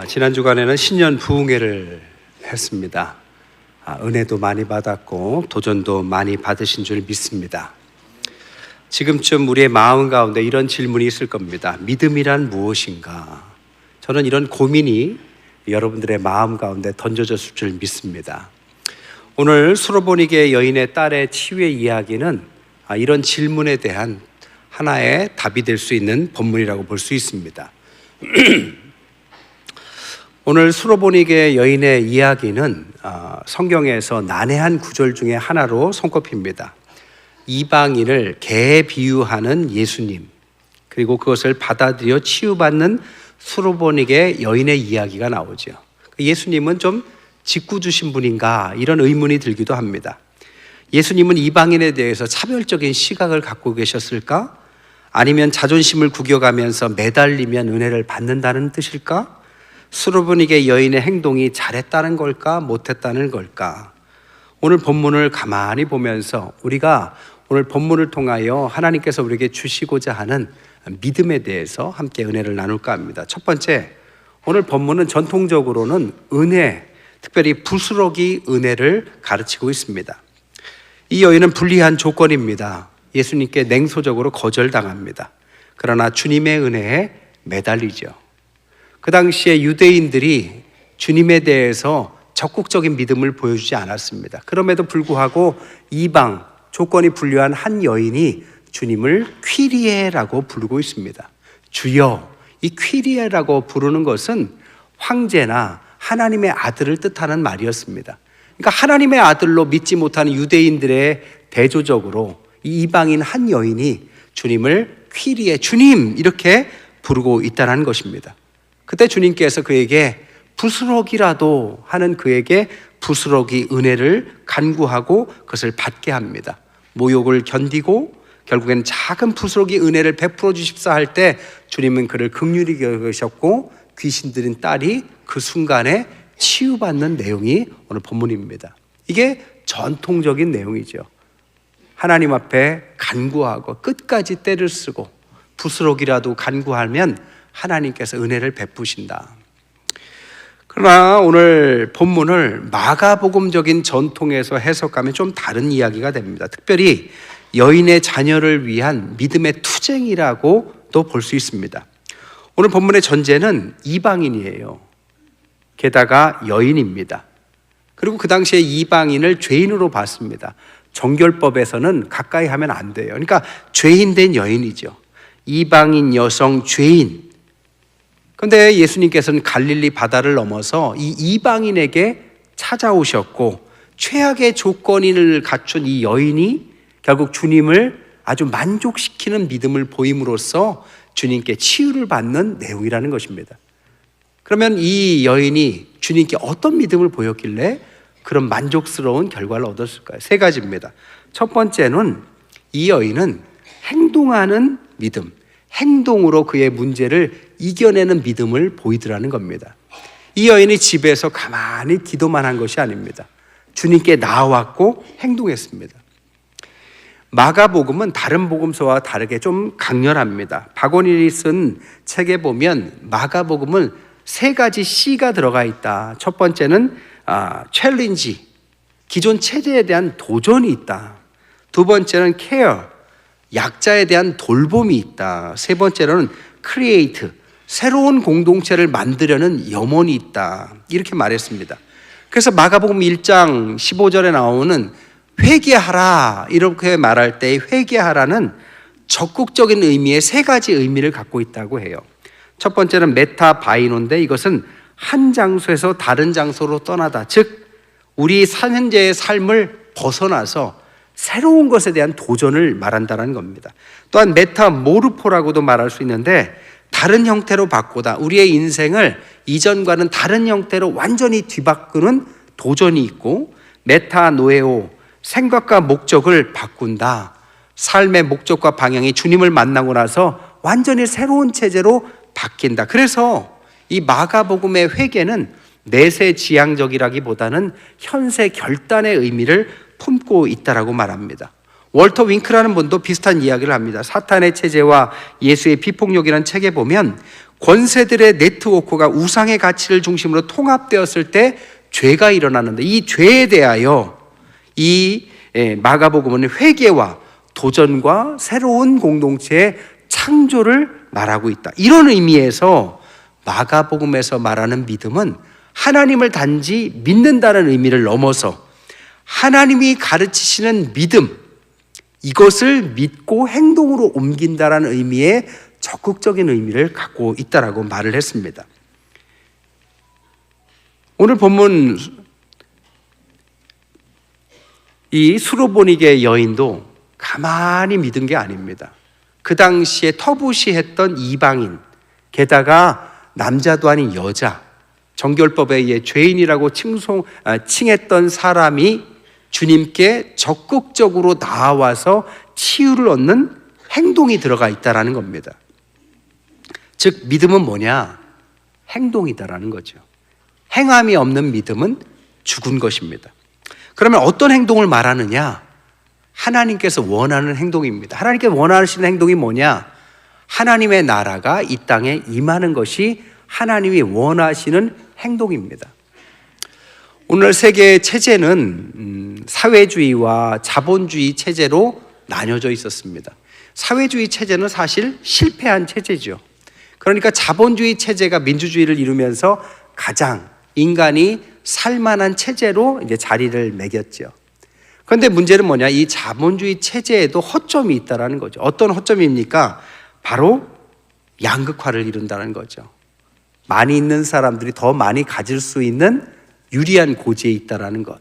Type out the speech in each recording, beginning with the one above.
지난 주간에는 신년 부흥회를 했습니다. 은혜도 많이 받았고 도전도 많이 받으신 줄 믿습니다. 지금쯤 우리의 마음 가운데 이런 질문이 있을 겁니다. 믿음이란 무엇인가? 저는 이런 고민이 여러분들의 마음 가운데 던져졌을 줄 믿습니다. 오늘 수로보니게 여인의 딸의 치유의 이야기는 이런 질문에 대한 하나의 답이 될 수 있는 본문이라고 볼 수 있습니다. 오늘 수로보니게 여인의 이야기는 성경에서 난해한 구절 중에 하나로 손꼽힙니다. 이방인을 개에 비유하는 예수님, 그리고 그것을 받아들여 치유받는 수로보니게 여인의 이야기가 나오죠. 예수님은 좀 짓궂으신 분인가 이런 의문이 들기도 합니다. 예수님은 이방인에 대해서 차별적인 시각을 갖고 계셨을까? 아니면 자존심을 구겨가면서 매달리면 은혜를 받는다는 뜻일까? 수로보니게 여인의 행동이 잘했다는 걸까? 못했다는 걸까? 오늘 본문을 가만히 보면서 우리가 오늘 본문을 통하여 하나님께서 우리에게 주시고자 하는 믿음에 대해서 함께 은혜를 나눌까 합니다. 첫 번째, 오늘 본문은 전통적으로는 은혜, 특별히 부스러기 은혜를 가르치고 있습니다. 이 여인은 불리한 조건입니다. 예수님께 냉소적으로 거절당합니다. 그러나 주님의 은혜에 매달리죠. 그 당시에 유대인들이 주님에 대해서 적극적인 믿음을 보여주지 않았습니다. 그럼에도 불구하고 이방, 조건이 불리한 한 여인이 주님을 퀴리에라고 부르고 있습니다. 주여, 이 퀴리에라고 부르는 것은 황제나 하나님의 아들을 뜻하는 말이었습니다. 그러니까 하나님의 아들로 믿지 못하는 유대인들의 대조적으로 이 이방인 한 여인이 주님을 퀴리에, 주님 이렇게 부르고 있다는 것입니다. 그때 주님께서 그에게 부스러기라도 하는 그에게 부스러기 은혜를 간구하고 그것을 받게 합니다. 모욕을 견디고 결국엔 작은 부스러기 은혜를 베풀어 주십사 할 때 주님은 그를 긍휼히 여기셨고 귀신 들인 딸이 그 순간에 치유받는 내용이 오늘 본문입니다. 이게 전통적인 내용이죠. 하나님 앞에 간구하고 끝까지 때를 쓰고 부스러기라도 간구하면 하나님께서 은혜를 베푸신다. 그러나 오늘 본문을 마가복음적인 전통에서 해석하면 좀 다른 이야기가 됩니다. 특별히 여인의 자녀를 위한 믿음의 투쟁이라고도 볼 수 있습니다. 오늘 본문의 전제는 이방인이에요. 게다가 여인입니다. 그리고 그 당시에 이방인을 죄인으로 봤습니다. 정결법에서는 가까이 하면 안 돼요. 그러니까 죄인된 여인이죠. 이방인 여성 죄인. 그런데 예수님께서는 갈릴리 바다를 넘어서 이 이방인에게 찾아오셨고 최악의 조건을 갖춘 이 여인이 결국 주님을 아주 만족시키는 믿음을 보임으로써 주님께 치유를 받는 내용이라는 것입니다. 그러면 이 여인이 주님께 어떤 믿음을 보였길래 그런 만족스러운 결과를 얻었을까요? 세 가지입니다. 첫 번째는 이 여인은 행동하는 믿음, 행동으로 그의 문제를 이겨내는 믿음을 보이더라는 겁니다. 이 여인이 집에서 가만히 기도만 한 것이 아닙니다. 주님께 나왔고 행동했습니다. 마가복음은 다른 복음서와 다르게 좀 강렬합니다. 박원일이 쓴 책에 보면 마가복음은 세 가지 C가 들어가 있다. 첫 번째는 챌린지, 기존 체제에 대한 도전이 있다. 두 번째는 케어, 약자에 대한 돌봄이 있다. 세 번째로는 크리에이트, 새로운 공동체를 만들려는 염원이 있다. 이렇게 말했습니다. 그래서 마가복음 1장 15절에 나오는 회개하라 이렇게 말할 때 회개하라는 적극적인 의미의 세 가지 의미를 갖고 있다고 해요. 첫 번째는 메타바이노인데 이것은 한 장소에서 다른 장소로 떠나다, 즉 우리 현재의 삶을 벗어나서 새로운 것에 대한 도전을 말한다는 겁니다. 또한 메타모르포라고도 말할 수 있는데 다른 형태로 바꾸다, 우리의 인생을 이전과는 다른 형태로 완전히 뒤바꾸는 도전이 있고, 메타노에오, 생각과 목적을 바꾼다. 삶의 목적과 방향이 주님을 만나고 나서 완전히 새로운 체제로 바뀐다. 그래서 이 마가복음의 회개는 내세지향적이라기보다는 현세 결단의 의미를 품고 있다라고 말합니다. 월터 윙크라는 분도 비슷한 이야기를 합니다. 사탄의 체제와 예수의 비폭력이라는 책에 보면 권세들의 네트워크가 우상의 가치를 중심으로 통합되었을 때 죄가 일어나는데, 이 죄에 대하여 이 마가복음은 회개와 도전과 새로운 공동체의 창조를 말하고 있다. 이런 의미에서 마가복음에서 말하는 믿음은 하나님을 단지 믿는다는 의미를 넘어서 하나님이 가르치시는 믿음, 이것을 믿고 행동으로 옮긴다는 의미의 적극적인 의미를 갖고 있다라고 말을 했습니다. 오늘 본문 이 수로보니게 여인도 가만히 믿은 게 아닙니다. 그 당시에 터부시했던 이방인, 게다가 남자도 아닌 여자, 정결법에 의해 죄인이라고 칭했던 사람이 주님께 적극적으로 나와서 치유를 얻는 행동이 들어가 있다라는 겁니다. 즉 믿음은 뭐냐? 행동이다라는 거죠. 행함이 없는 믿음은 죽은 것입니다. 그러면 어떤 행동을 말하느냐? 하나님께서 원하는 행동입니다. 하나님께서 원하시는 행동이 뭐냐? 하나님의 나라가 이 땅에 임하는 것이 하나님이 원하시는 행동입니다. 오늘 세계의 체제는 사회주의와 자본주의 체제로 나뉘어져 있었습니다. 사회주의 체제는 사실 실패한 체제죠. 그러니까 자본주의 체제가 민주주의를 이루면서 가장 인간이 살만한 체제로 이제 자리를 매겼죠. 그런데 문제는 뭐냐? 이 자본주의 체제에도 허점이 있다는 거죠. 어떤 허점입니까? 바로 양극화를 이룬다는 거죠. 많이 있는 사람들이 더 많이 가질 수 있는 유리한 고지에 있다는 것.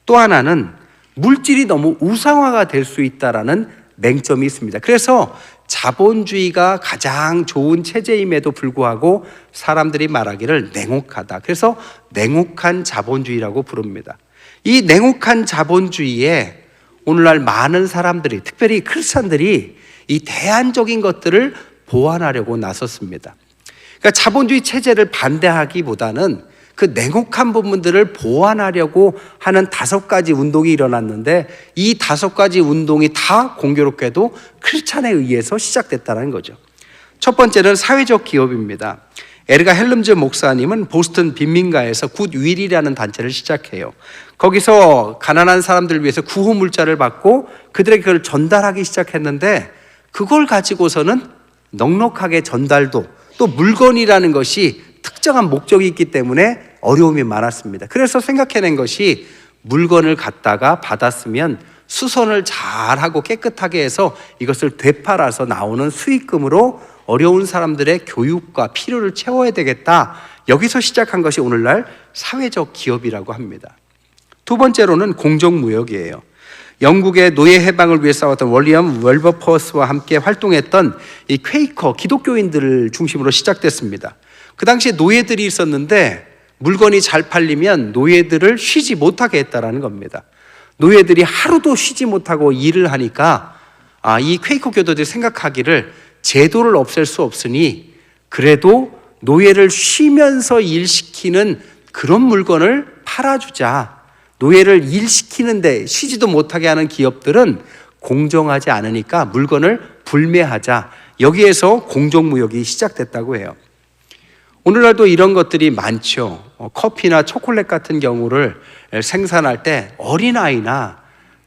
또 하나는 물질이 너무 우상화가 될 수 있다는 맹점이 있습니다. 그래서 자본주의가 가장 좋은 체제임에도 불구하고 사람들이 말하기를 냉혹하다. 그래서 냉혹한 자본주의라고 부릅니다. 이 냉혹한 자본주의에 오늘날 많은 사람들이, 특별히 크리스찬들이 이 대안적인 것들을 보완하려고 나섰습니다. 그러니까 자본주의 체제를 반대하기보다는 그 냉혹한 부분들을 보완하려고 하는 5가지 운동이 일어났는데, 이 5가지 운동이 다 공교롭게도 크리스찬에 의해서 시작됐다는 거죠. 첫 번째는 사회적 기업입니다. 에르가 헬름즈 목사님은 보스턴 빈민가에서 굿윌이라는 단체를 시작해요. 거기서 가난한 사람들을 위해서 구호 물자를 받고 그들에게 그걸 전달하기 시작했는데, 그걸 가지고서는 넉넉하게 전달도, 또 물건이라는 것이 특정한 목적이 있기 때문에 어려움이 많았습니다. 그래서 생각해낸 것이 물건을 갖다가 받았으면 수선을 잘하고 깨끗하게 해서 이것을 되팔아서 나오는 수익금으로 어려운 사람들의 교육과 필요를 채워야 되겠다. 여기서 시작한 것이 오늘날 사회적 기업이라고 합니다. 두 번째로는 공정무역이에요. 영국의 노예 해방을 위해 싸웠던 월리엄 웰버퍼스와 함께 활동했던 이 퀘이커 기독교인들을 중심으로 시작됐습니다. 그 당시에 노예들이 있었는데 물건이 잘 팔리면 노예들을 쉬지 못하게 했다라는 겁니다. 노예들이 하루도 쉬지 못하고 일을 하니까 이 퀘이커 교도들이 생각하기를 제도를 없앨 수 없으니 그래도 노예를 쉬면서 일시키는 그런 물건을 팔아주자. 노예를 일시키는데 쉬지도 못하게 하는 기업들은 공정하지 않으니까 물건을 불매하자. 여기에서 공정무역이 시작됐다고 해요. 오늘날도 이런 것들이 많죠. 커피나 초콜릿 같은 경우를 생산할 때 어린아이나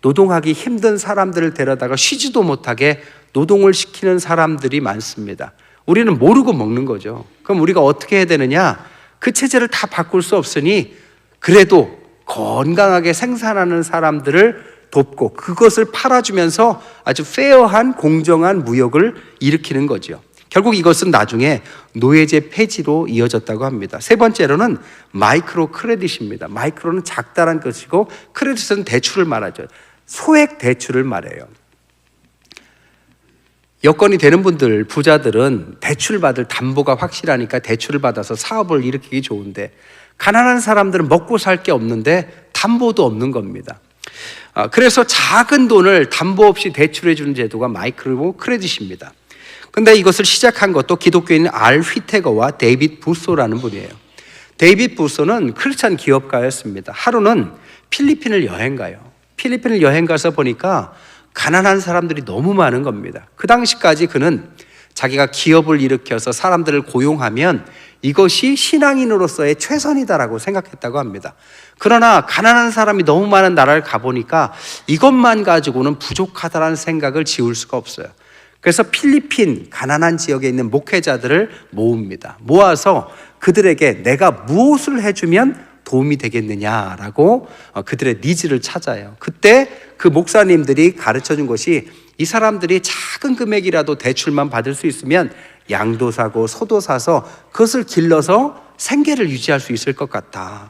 노동하기 힘든 사람들을 데려다가 쉬지도 못하게 노동을 시키는 사람들이 많습니다. 우리는 모르고 먹는 거죠. 그럼 우리가 어떻게 해야 되느냐? 그 체제를 다 바꿀 수 없으니 그래도 건강하게 생산하는 사람들을 돕고 그것을 팔아주면서 아주 페어한 공정한 무역을 일으키는 거죠. 결국 이것은 나중에 노예제 폐지로 이어졌다고 합니다. 세 번째로는 마이크로 크레딧입니다. 마이크로는 작다란 것이고 크레딧은 대출을 말하죠. 소액 대출을 말해요. 여건이 되는 분들, 부자들은 대출 받을 담보가 확실하니까 대출을 받아서 사업을 일으키기 좋은데, 가난한 사람들은 먹고 살 게 없는데 담보도 없는 겁니다. 그래서 작은 돈을 담보 없이 대출해 주는 제도가 마이크로 크레딧입니다. 근데 이것을 시작한 것도 기독교인 알 휘테거와 데이빗 부소라는 분이에요. 데이빗 부소는 크리스찬 기업가였습니다. 하루는 필리핀을 여행 가요. 필리핀을 여행 가서 보니까 가난한 사람들이 너무 많은 겁니다. 그 당시까지 그는 자기가 기업을 일으켜서 사람들을 고용하면 이것이 신앙인으로서의 최선이다라고 생각했다고 합니다. 그러나 가난한 사람이 너무 많은 나라를 가보니까 이것만 가지고는 부족하다라는 생각을 지울 수가 없어요. 그래서 필리핀 가난한 지역에 있는 목회자들을 모읍니다. 모아서 그들에게 내가 무엇을 해주면 도움이 되겠느냐라고 그들의 니즈를 찾아요. 그때 그 목사님들이 가르쳐준 것이 이 사람들이 작은 금액이라도 대출만 받을 수 있으면 양도 사고 소도 사서 그것을 길러서 생계를 유지할 수 있을 것 같다.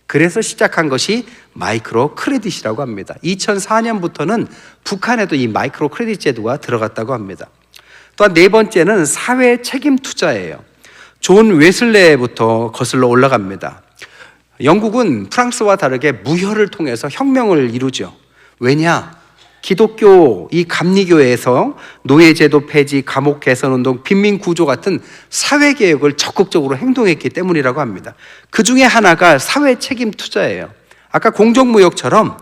그래서 시작한 것이 마이크로 크레딧이라고 합니다. 2004년부터는 북한에도 이 마이크로 크레딧 제도가 들어갔다고 합니다. 또한 네 번째는 사회 책임 투자예요. 존 웨슬레부터 거슬러 올라갑니다. 영국은 프랑스와 다르게 무혈을 통해서 혁명을 이루죠. 왜냐? 기독교 이 감리교회에서 노예제도 폐지, 감옥 개선운동, 빈민구조 같은 사회개혁을 적극적으로 행동했기 때문이라고 합니다. 그 중에 하나가 사회 책임 투자예요. 아까 공정무역처럼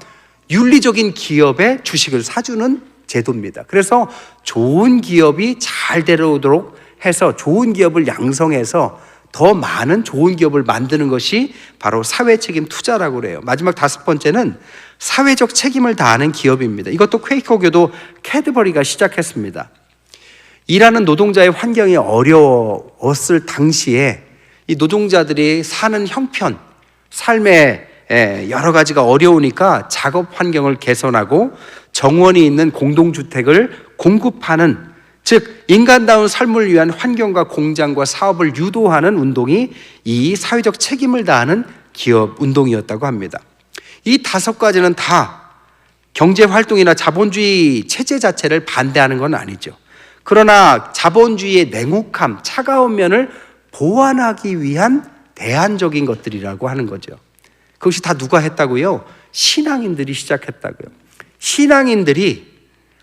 윤리적인 기업의 주식을 사주는 제도입니다. 그래서 좋은 기업이 잘 되어오도록 해서 좋은 기업을 양성해서 더 많은 좋은 기업을 만드는 것이 바로 사회 책임 투자라고 그래요. 마지막 다섯 번째는 사회적 책임을 다하는 기업입니다. 이것도 퀘이커교도 캐드버리가 시작했습니다. 일하는 노동자의 환경이 어려웠을 당시에 이 노동자들이 사는 형편, 삶의 여러 가지가 어려우니까 작업 환경을 개선하고 정원이 있는 공동주택을 공급하는, 즉 인간다운 삶을 위한 환경과 공장과 사업을 유도하는 운동이 이 사회적 책임을 다하는 기업 운동이었다고 합니다. 이 다섯 가지는 다 경제활동이나 자본주의 체제 자체를 반대하는 건 아니죠. 그러나 자본주의의 냉혹함, 차가운 면을 보완하기 위한 대안적인 것들이라고 하는 거죠. 그것이 다 누가 했다고요? 신앙인들이 시작했다고요. 신앙인들이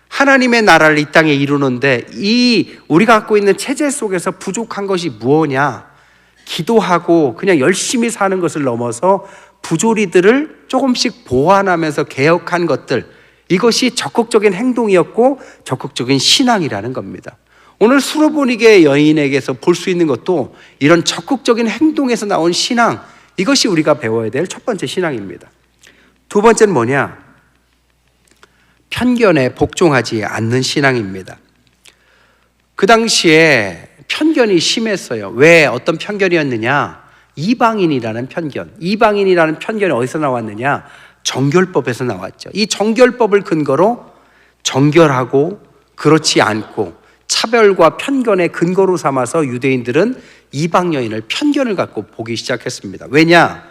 하나님의 나라를 이 땅에 이루는데 이 우리가 갖고 있는 체제 속에서 부족한 것이 무엇냐? 기도하고 그냥 열심히 사는 것을 넘어서 부조리들을 조금씩 보완하면서 개혁한 것들, 이것이 적극적인 행동이었고 적극적인 신앙이라는 겁니다. 오늘 수로보니게 여인에게서 볼 수 있는 것도 이런 적극적인 행동에서 나온 신앙, 이것이 우리가 배워야 될 첫 번째 신앙입니다. 두 번째는 뭐냐? 편견에 복종하지 않는 신앙입니다. 그 당시에 편견이 심했어요. 왜 어떤 편견이었느냐? 이방인이라는 편견. 이방인이라는 편견이 어디서 나왔느냐? 정결법에서 나왔죠. 이 정결법을 근거로 정결하고 그렇지 않고 차별과 편견의 근거로 삼아서 유대인들은 이방 여인을 편견을 갖고 보기 시작했습니다. 왜냐?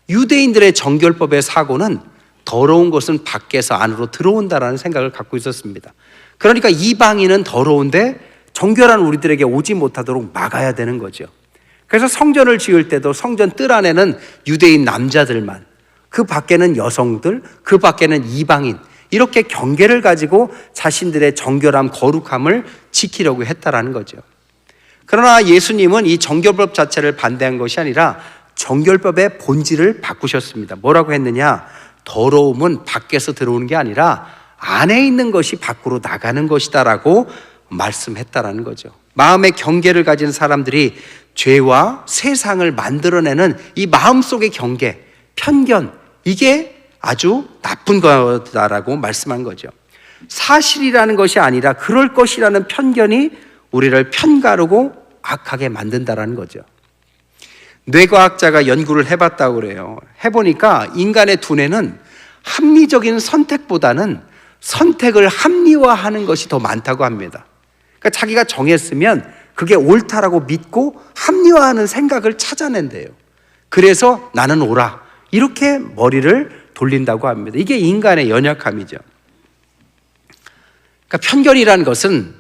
유대인들의 정결법의 사고는 더러운 것은 밖에서 안으로 들어온다라는 생각을 갖고 있었습니다. 그러니까 이방인은 더러운데 정결한 우리들에게 오지 못하도록 막아야 되는 거죠. 그래서 성전을 지을 때도 성전 뜰 안에는 유대인 남자들만, 그 밖에는 여성들, 그 밖에는 이방인, 이렇게 경계를 가지고 자신들의 정결함, 거룩함을 지키려고 했다라는 거죠. 그러나 예수님은 이 정결법 자체를 반대한 것이 아니라 정결법의 본질을 바꾸셨습니다. 뭐라고 했느냐? 더러움은 밖에서 들어오는 게 아니라 안에 있는 것이 밖으로 나가는 것이다라고 말씀했다라는 거죠. 마음의 경계를 가진 사람들이 죄와 세상을 만들어내는 이 마음속의 경계, 편견, 이게 아주 나쁜 거다라고 말씀한 거죠. 사실이라는 것이 아니라 그럴 것이라는 편견이 우리를 편가르고 악하게 만든다라는 거죠. 뇌과학자가 연구를 해봤다고 그래요. 해보니까 인간의 두뇌는 합리적인 선택보다는 선택을 합리화하는 것이 더 많다고 합니다. 그러니까 자기가 정했으면 그게 옳다라고 믿고 합리화하는 생각을 찾아낸대요. 그래서 나는 옳아, 이렇게 머리를 돌린다고 합니다. 이게 인간의 연약함이죠. 그러니까 편견이라는 것은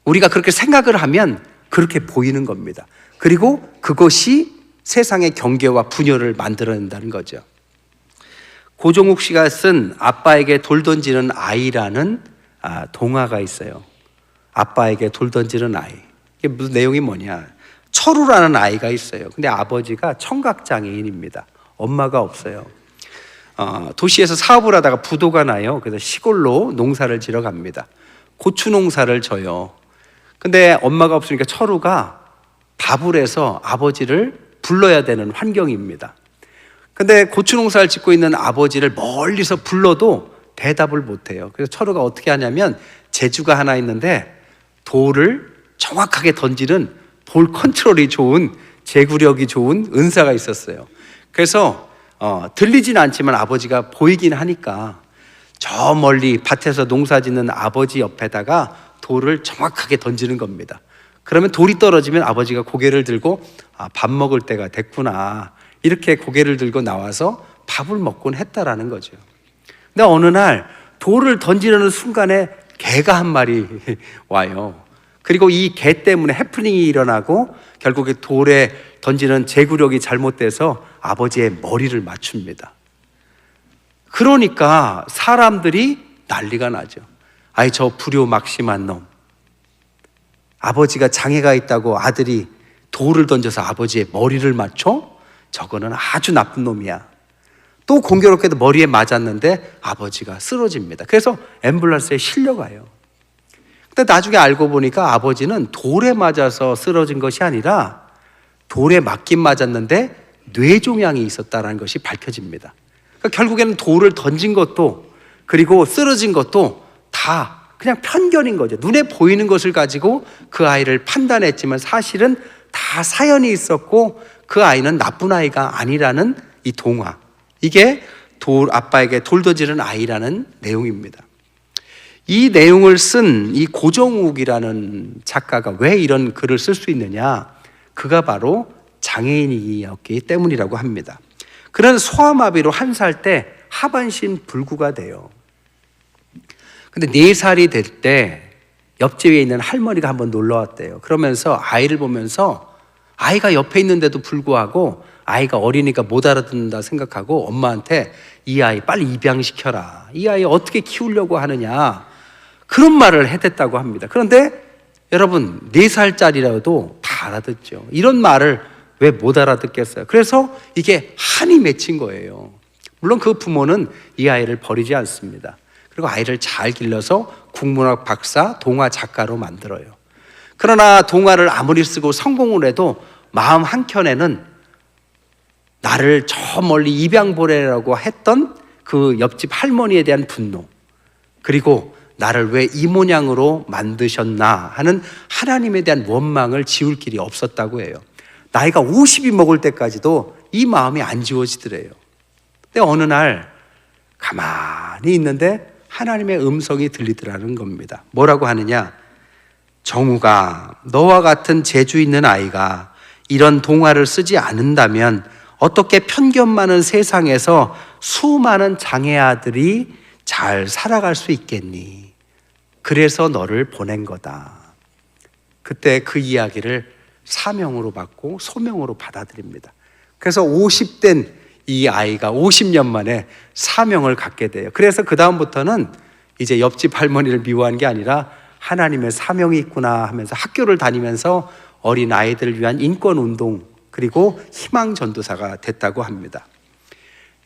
우리가 그렇게 생각을 하면 그렇게 보이는 겁니다. 그리고 그것이 세상의 경계와 분열을 만들어낸다는 거죠. 고종욱 씨가 쓴 아빠에게 돌 던지는 아이라는 동화가 있어요. 아빠에게 돌 던지는 아이. 이게 무슨 내용이 뭐냐? 철우라는 아이가 있어요. 근데 아버지가 청각장애인입니다. 엄마가 없어요. 도시에서 사업을 하다가 부도가 나요. 그래서 시골로 농사를 지러 갑니다. 고추 농사를 져요. 근데 엄마가 없으니까 철우가 밥을 해서 아버지를 불러야 되는 환경입니다. 근데 고추 농사를 짓고 있는 아버지를 멀리서 불러도 대답을 못해요. 그래서 철우가 어떻게 하냐면 재주가 하나 있는데 돌을 정확하게 던지는 볼 컨트롤이 좋은, 제구력이 좋은 은사가 있었어요. 그래서 들리진 않지만 아버지가 보이긴 하니까 저 멀리 밭에서 농사 짓는 아버지 옆에다가 돌을 정확하게 던지는 겁니다. 그러면 돌이 떨어지면 아버지가 고개를 들고 밥 먹을 때가 됐구나, 이렇게 고개를 들고 나와서 밥을 먹곤 했다라는 거죠. 근데 어느 날 돌을 던지려는 순간에 개가 한 마리 와요. 그리고 이 개 때문에 해프닝이 일어나고 결국에 돌에 던지는 제구력이 잘못돼서 아버지의 머리를 맞춥니다. 그러니까 사람들이 난리가 나죠. 아이, 저 불효막심한 놈, 아버지가 장애가 있다고 아들이 돌을 던져서 아버지의 머리를 맞춰? 저거는 아주 나쁜 놈이야. 또 공교롭게도 머리에 맞았는데 아버지가 쓰러집니다. 그래서 앰뷸런스에 실려가요. 근데 나중에 알고 보니까 아버지는 돌에 맞아서 쓰러진 것이 아니라 돌에 맞긴 맞았는데 뇌종양이 있었다는 것이 밝혀집니다. 그러니까 결국에는 돌을 던진 것도 그리고 쓰러진 것도 다 그냥 편견인 거죠. 눈에 보이는 것을 가지고 그 아이를 판단했지만 사실은 다 사연이 있었고 그 아이는 나쁜 아이가 아니라는 이 동화, 이게 아빠에게 돌 던지는 아이라는 내용입니다. 이 내용을 쓴 이 고정욱이라는 작가가 왜 이런 글을 쓸 수 있느냐? 그가 바로 장애인이었기 때문이라고 합니다. 그는 소아마비로 1살 때 하반신 불구가 돼요. 근데 4살이 될 때 옆집에 있는 할머니가 한번 놀러 왔대요. 그러면서 아이를 보면서 아이가 옆에 있는데도 불구하고 아이가 어리니까 못 알아듣는다 생각하고 엄마한테 이 아이 빨리 입양시켜라, 이 아이 어떻게 키우려고 하느냐, 그런 말을 해댔다고 합니다. 그런데 여러분 4살짜리라도 다 알아듣죠. 이런 말을 왜 못 알아듣겠어요? 그래서 이게 한이 맺힌 거예요. 물론 그 부모는 이 아이를 버리지 않습니다. 그리고 아이를 잘 길러서 국문학 박사, 동화 작가로 만들어요. 그러나 동화를 아무리 쓰고 성공을 해도 마음 한켠에는 나를 저 멀리 입양 보내라고 했던 그 옆집 할머니에 대한 분노, 그리고 나를 왜 이 모양으로 만드셨나 하는 하나님에 대한 원망을 지울 길이 없었다고 해요. 나이가 50이 먹을 때까지도 이 마음이 안 지워지더래요. 근데 어느 날 가만히 있는데 하나님의 음성이 들리더라는 겁니다. 뭐라고 하느냐? 정우가, 너와 같은 재주 있는 아이가 이런 동화를 쓰지 않는다면 어떻게 편견 많은 세상에서 수많은 장애 아들이 잘 살아갈 수 있겠니? 그래서 너를 보낸 거다. 그때 그 이야기를 사명으로 받고 소명으로 받아들입니다. 그래서 50된 이 아이가 50년 만에 사명을 갖게 돼요. 그래서 그 다음부터는 이제 옆집 할머니를 미워한 게 아니라 하나님의 사명이 있구나 하면서 학교를 다니면서 어린 아이들을 위한 인권운동 그리고 희망전도사가 됐다고 합니다.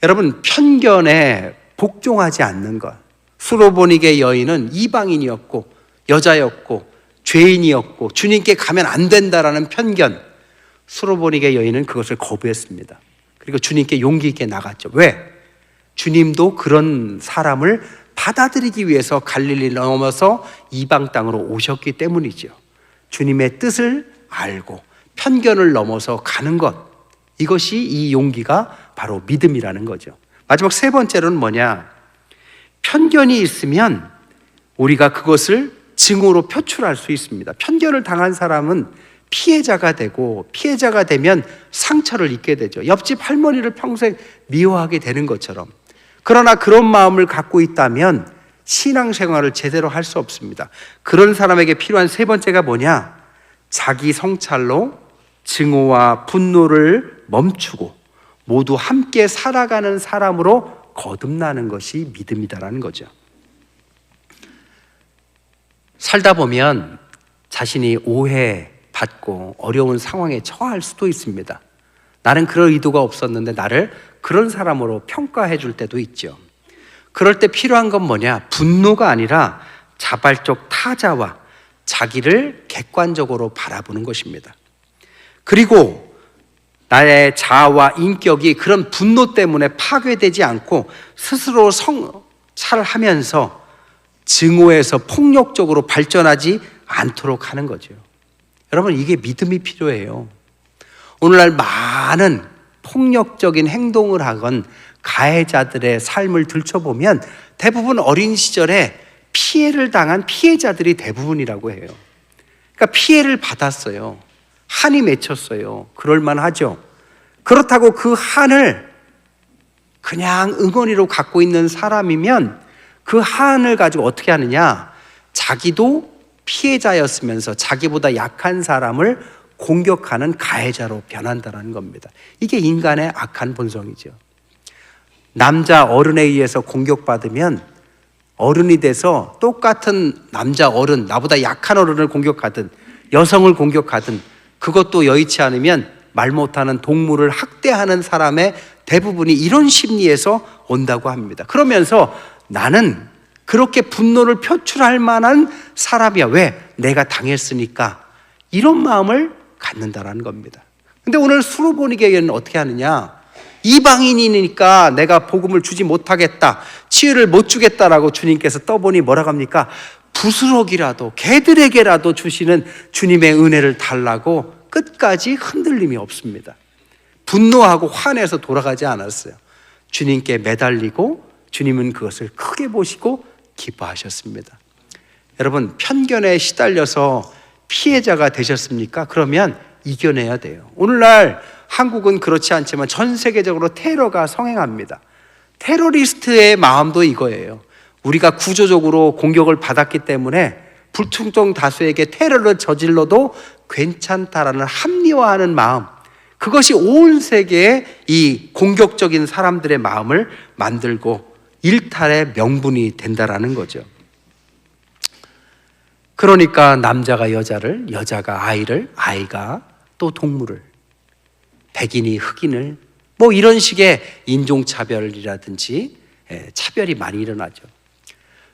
여러분, 편견에 복종하지 않는 것. 수로보니게 여인은 이방인이었고 여자였고 죄인이었고 주님께 가면 안 된다라는 편견, 수로보니게 여인은 그것을 거부했습니다. 그리고 주님께 용기 있게 나갔죠. 왜? 주님도 그런 사람을 받아들이기 위해서 갈릴리 넘어서 이방 땅으로 오셨기 때문이죠. 주님의 뜻을 알고 편견을 넘어서 가는 것, 이것이 이 용기가 바로 믿음이라는 거죠. 마지막 3번째로는 뭐냐? 편견이 있으면 우리가 그것을 증오로 표출할 수 있습니다. 편견을 당한 사람은 피해자가 되고 피해자가 되면 상처를 입게 되죠. 옆집 할머니를 평생 미워하게 되는 것처럼. 그러나 그런 마음을 갖고 있다면 신앙생활을 제대로 할 수 없습니다. 그런 사람에게 필요한 3번째가 뭐냐? 자기 성찰로 증오와 분노를 멈추고 모두 함께 살아가는 사람으로 거듭나는 것이 믿음이다라는 거죠. 살다 보면 자신이 오해받고 어려운 상황에 처할 수도 있습니다. 나는 그럴 의도가 없었는데 나를 그런 사람으로 평가해 줄 때도 있죠. 그럴 때 필요한 건 뭐냐? 분노가 아니라 자발적 타자와 자기를 객관적으로 바라보는 것입니다. 그리고 나의 자아와 인격이 그런 분노 때문에 파괴되지 않고 스스로 성찰하면서 증오에서 폭력적으로 발전하지 않도록 하는 거죠. 여러분, 이게 믿음이 필요해요. 오늘날 많은 폭력적인 행동을 하건 가해자들의 삶을 들춰보면 대부분 어린 시절에 피해를 당한 피해자들이 대부분이라고 해요. 그러니까 피해를 받았어요. 한이 맺혔어요. 그럴만 하죠. 그렇다고 그 한을 그냥 응어리로 갖고 있는 사람이면 그 한을 가지고 어떻게 하느냐? 자기도 피해자였으면서 자기보다 약한 사람을 공격하는 가해자로 변한다는 겁니다. 이게 인간의 악한 본성이죠. 남자 어른에 의해서 공격받으면 어른이 돼서 똑같은 남자 어른, 나보다 약한 어른을 공격하든 여성을 공격하든 그것도 여의치 않으면 말 못하는 동물을 학대하는 사람의 대부분이 이런 심리에서 온다고 합니다. 그러면서 나는 그렇게 분노를 표출할 만한 사람이야. 왜? 내가 당했으니까. 이런 마음을 갖는다라는 겁니다. 근데 오늘 수로보니게는 어떻게 하느냐? 이방인이니까 내가 복음을 주지 못하겠다, 치유를 못 주겠다라고 주님께서 떠보니 뭐라고 합니까? 부스럭이라도 개들에게라도 주시는 주님의 은혜를 달라고 끝까지 흔들림이 없습니다. 분노하고 화내서 돌아가지 않았어요. 주님께 매달리고 주님은 그것을 크게 보시고 기뻐하셨습니다. 여러분, 편견에 시달려서 피해자가 되셨습니까? 그러면 이겨내야 돼요. 오늘날 한국은 그렇지 않지만 전 세계적으로 테러가 성행합니다. 테러리스트의 마음도 이거예요. 우리가 구조적으로 공격을 받았기 때문에 불특정 다수에게 테러를 저질러도 괜찮다라는 합리화하는 마음, 그것이 온 세계의 이 공격적인 사람들의 마음을 만들고 일탈의 명분이 된다라는 거죠. 그러니까 남자가 여자를, 여자가 아이를, 아이가 또 동물을, 백인이 흑인을, 뭐 이런 식의 인종차별이라든지 차별이 많이 일어나죠.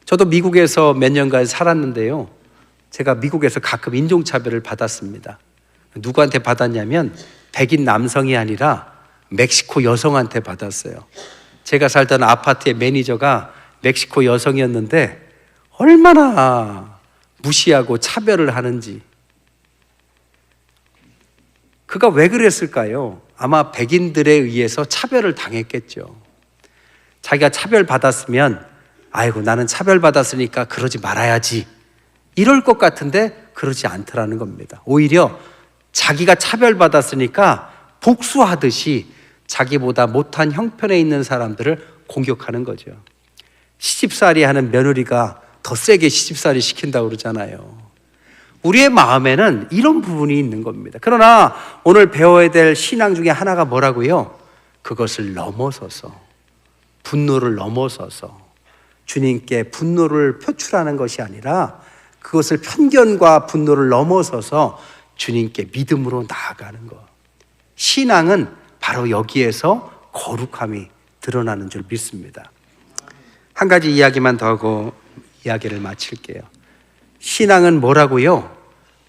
저도 미국에서 몇 년간 살았는데요, 제가 미국에서 가끔 인종차별을 받았습니다. 누구한테 받았냐면 백인 남성이 아니라 멕시코 여성한테 받았어요. 제가 살던 아파트의 매니저가 멕시코 여성이었는데 얼마나 무시하고 차별을 하는지. 그가 왜 그랬을까요? 아마 백인들에 의해서 차별을 당했겠죠. 자기가 차별받았으면 아이고 나는 차별받았으니까 그러지 말아야지 이럴 것 같은데 그러지 않더라는 겁니다. 오히려 자기가 차별받았으니까 복수하듯이 자기보다 못한 형편에 있는 사람들을 공격하는 거죠. 시집살이 하는 며느리가 더 세게 시집살이 시킨다고 그러잖아요. 우리의 마음에는 이런 부분이 있는 겁니다. 그러나 오늘 배워야 될 신앙 중에 하나가 뭐라고요? 그것을 넘어서서, 분노를 넘어서서 주님께 분노를 표출하는 것이 아니라 그것을 편견과 분노를 넘어서서 주님께 믿음으로 나아가는 것. 신앙은 바로 여기에서 거룩함이 드러나는 줄 믿습니다. 한 가지 이야기만 더 하고 이야기를 마칠게요. 신앙은 뭐라고요?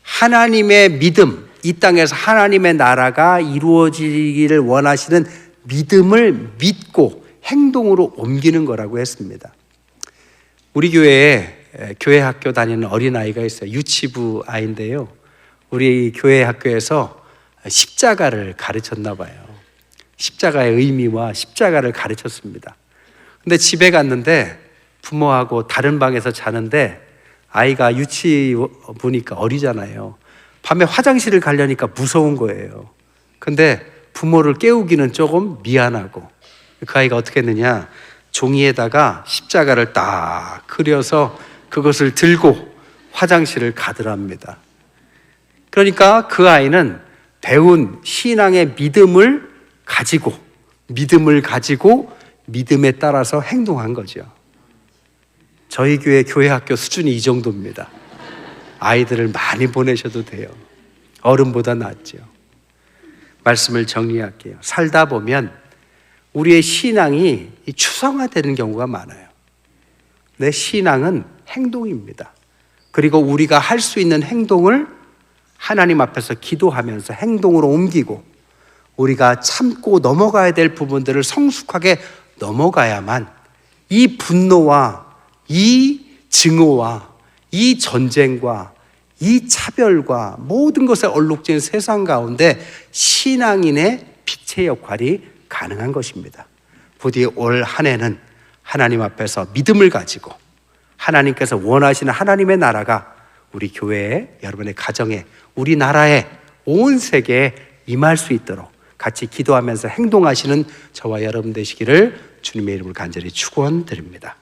하나님의 믿음, 이 땅에서 하나님의 나라가 이루어지기를 원하시는 믿음을 믿고 행동으로 옮기는 거라고 했습니다. 우리 교회에 교회 학교 다니는 어린아이가 있어요. 유치부 아이인데요, 우리 교회 학교에서 십자가를 가르쳤나 봐요. 십자가의 의미와 십자가를 가르쳤습니다. 근데 집에 갔는데 부모하고 다른 방에서 자는데 아이가 유치부니까 어리잖아요. 밤에 화장실을 가려니까 무서운 거예요. 근데 부모를 깨우기는 조금 미안하고 그 아이가 어떻게 했느냐, 종이에다가 십자가를 딱 그려서 그것을 들고 화장실을 가더랍니다. 그러니까 그 아이는 배운 신앙의 믿음을 가지고 믿음에 따라서 행동한 거죠. 저희 교회 학교 수준이 이 정도입니다. 아이들을 많이 보내셔도 돼요. 어른보다 낫죠. 말씀을 정리할게요. 살다 보면 우리의 신앙이 추상화되는 경우가 많아요. 내 신앙은 행동입니다. 그리고 우리가 할 수 있는 행동을 하나님 앞에서 기도하면서 행동으로 옮기고, 우리가 참고 넘어가야 될 부분들을 성숙하게 넘어가야만 이 분노와 이 증오와 이 전쟁과 이 차별과 모든 것에 얼룩진 세상 가운데 신앙인의 빛의 역할이 가능한 것입니다. 부디 올 한 해는 하나님 앞에서 믿음을 가지고 하나님께서 원하시는 하나님의 나라가 우리 교회에, 여러분의 가정에, 우리나라에, 온 세계에 임할 수 있도록 같이 기도하면서 행동하시는 저와 여러분 되시기를 주님의 이름으로 간절히 축원드립니다.